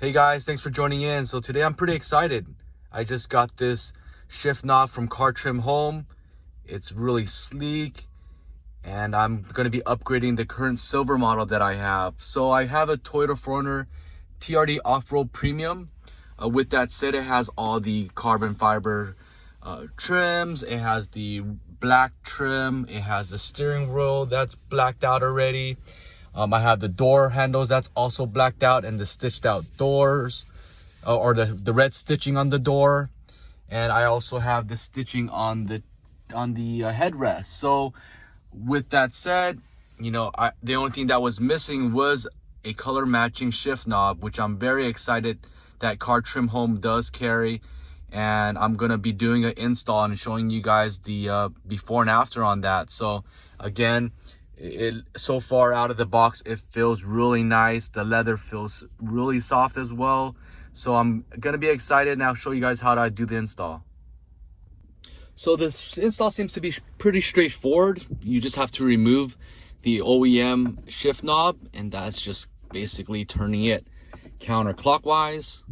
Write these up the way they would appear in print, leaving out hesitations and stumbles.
Hey guys, thanks for joining in. So today I'm pretty excited. I just got this shift knob from Cartrimhome. It's really sleek and I'm going to be upgrading the current silver model that I have. So I have a Toyota 4Runner TRD Off-Road Premium. With that said, it has all the carbon fiber trims. It has the black trim. It has the steering wheel that's blacked out already. I have the door handles that's also blacked out, and the stitched out doors, or the red stitching on the door. And I also have the stitching on the headrest. So with that said, the only thing that was missing was a color matching shift knob, which I'm very excited that Cartrimhome does carry. And I'm gonna be doing an install and showing you guys the before and after on that. So again, so far out of the box, it feels really nice. The leather feels really soft as well. So I'm gonna be excited, and I'll show you guys how to do the install. So this install seems to be pretty straightforward. You just have to remove the OEM shift knob, and that's just basically turning it counterclockwise.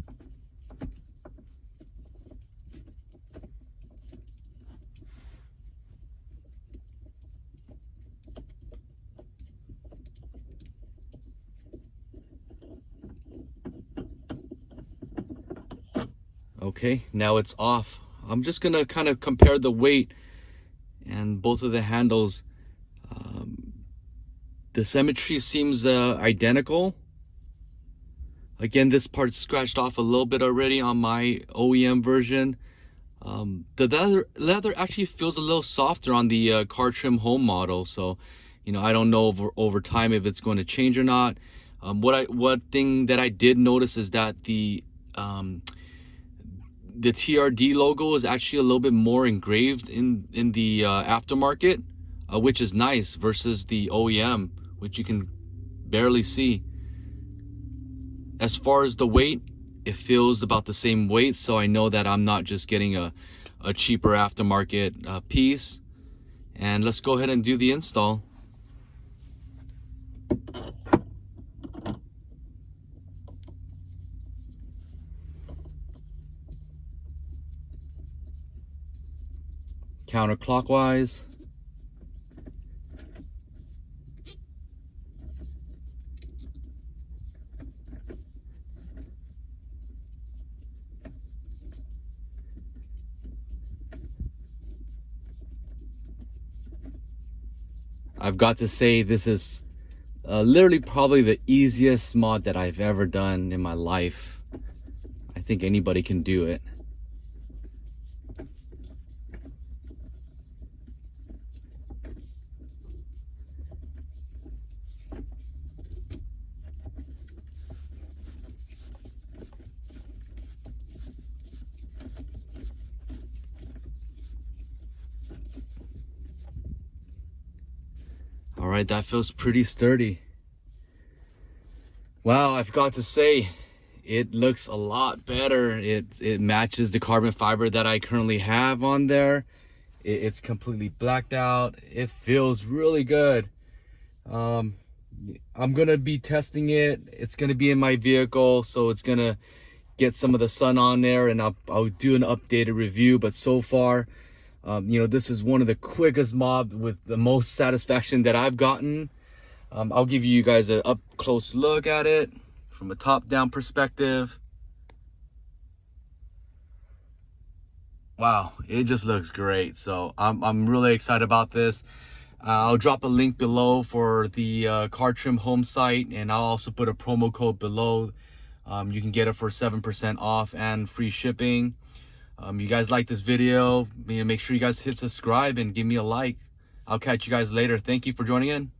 Okay, now it's off. I'm just gonna kind of compare the weight and both of the handles. The symmetry seems identical. Again, this part's scratched off a little bit already on my OEM version. The leather actually feels a little softer on the Cartrimhome model, so I don't know over time if it's going to change or not. One thing that I did notice is that the TRD logo is actually a little bit more engraved in the aftermarket, which is nice, versus the OEM, which you can barely see. As far as the weight, it feels about the same weight, so I know that I'm not just getting a cheaper aftermarket piece. And let's go ahead and do the install. Counterclockwise. I've got to say, this is literally probably the easiest mod that I've ever done in my life. I think anybody can do it. All right, that feels pretty sturdy. Wow, I've got to say, it looks a lot better. It matches the carbon fiber that I currently have on there. It's completely blacked out. It feels really good. I'm gonna be testing it. It's gonna be in my vehicle, so it's gonna get some of the sun on there, and I'll do an updated review. But so far, this is one of the quickest mobs with the most satisfaction that I've gotten. I'll give you guys an up close look at it from a top down perspective. Wow, it just looks great. So I'm really excited about this. I'll drop a link below for the Cartrimhome site, and I'll also put a promo code below. You can get it for 7% off and free shipping. You guys like this video, make sure you guys hit subscribe and give me a like. I'll catch you guys later. Thank you for joining in.